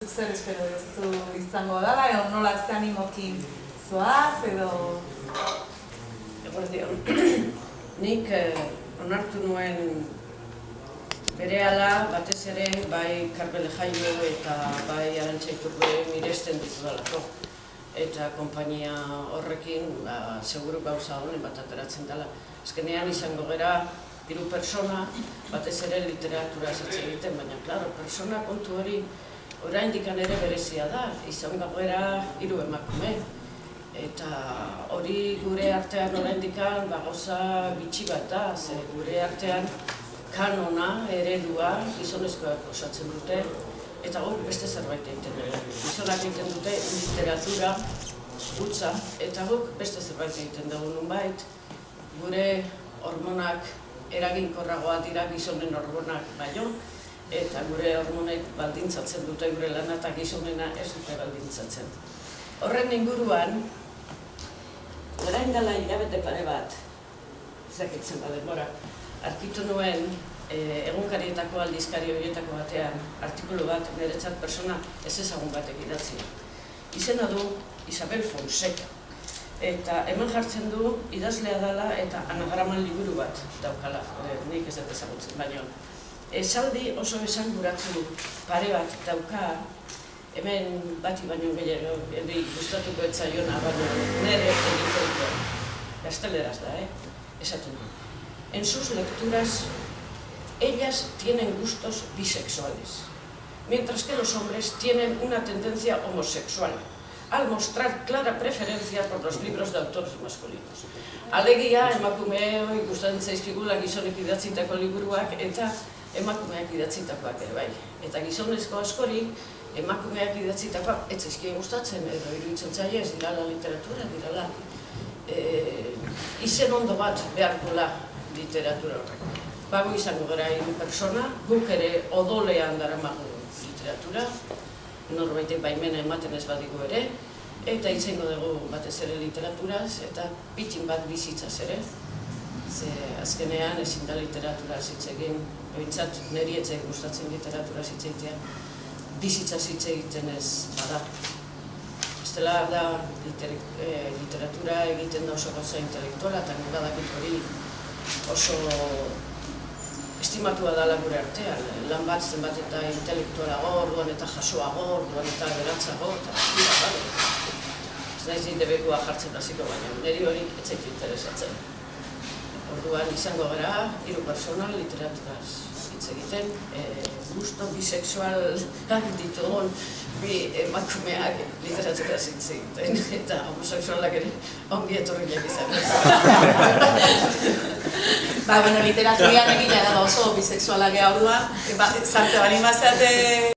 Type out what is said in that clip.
Zer espero duzu izango dela, edo nola ze animokin zoaz, edo... Nik onartu nuen berehala batez ere bai Karbele Jaio eta bai Arantxa Iturbe miresten ditudalako. Eta konpainia horrekin, seguru gauza honen bat ateratzen dela. Azkenean izango gera 3 pertsona, batez ere literatura hitz egiten, baina, klaro, pertsona kontu hori oraindik ere berezia da, izan gauera 3 emakume. Eta hori gure artean oraindik gauza bitxi bat da, ze gure artean kanona, eredua, gizonezkoak osatzen dute, eta hor beste zerbait egiten dute. Gizonak egiten dute literatura, hutsa, eta guk beste zerbait egiten dugu nonbait. Gure hormonak eraginkorragoa dira gizonen hormonak baino, eta gure hormonek baldintzatzen dute gure lana eta gizonena ez dute baldintzatzen. Horren inguruan, orain dela hilabete pare bat, ezakitzen da denbora, aurkitu nuen egunkarietako aldizkari horietako batean artikulu bat niretzat persona ez ezagun batek idatzi. Izena du Isabel Fonseca, eta hemen jartzen du idazlea dela eta anagraman liburu bat daukala, nik ez dut ezagutzen, baina esaldi oso esanguratsu pare bat dauka, hemen bati baino gehiago, gustatuko ez zaiona, baina nire egiten duen, gazteleraz da, esaten du. En sus lecturas, ellas tienen gustos bisexuales, mientras que los hombres tienen una tendencia homosexual, al mostrar clara preferencia por los libros de autores masculinos. Alegia, emakumeoi gustatzen zaizkigula gizonek idatzitako liburuak eta emakumeak idatzitakoak ere bai. Eta gizonezko askori, emakumeak idatzitakoak ez zaizkie gustatzen edo iruditzen zaie ez dirala literatura, dirala izen ondo bat beharkola literatura horrek. Bago izango gara 3 pertsona, guk ere odolean daramagu literatura, norbaitek baimena ematen ez badigu ere, eta itzengo dugu batez ere literaturaz, eta pitxin bat bizitzaz ere. Ze azkenean ezin da literaturaz hitz egin, behintzat niri ez gustatzen literaturaz hitz egitea, bizitzaz hitz egiten ez bada. Bestela da literatura egiten da oso gauza intelektuala, eta nik badakit hori oso estimatua dela gure artean. Lan bat zenbat eta intelektualago, orduan eta jasoago, orduan eta beratzago, eta tira bale. Ez naiz debekua jartzen hasiko, baina niri hori ez zait interesatzen. Orduan izango gara 3 pertsona literaturaz hitz egiten, gusto bisexualak ditugun bi emakumeak literaturaz hitz egiten, eta homosexualak ere ongi etorriak izango. Ba, bueno, literaturian egila da oso bisexualak orduan, zantze bani mazeate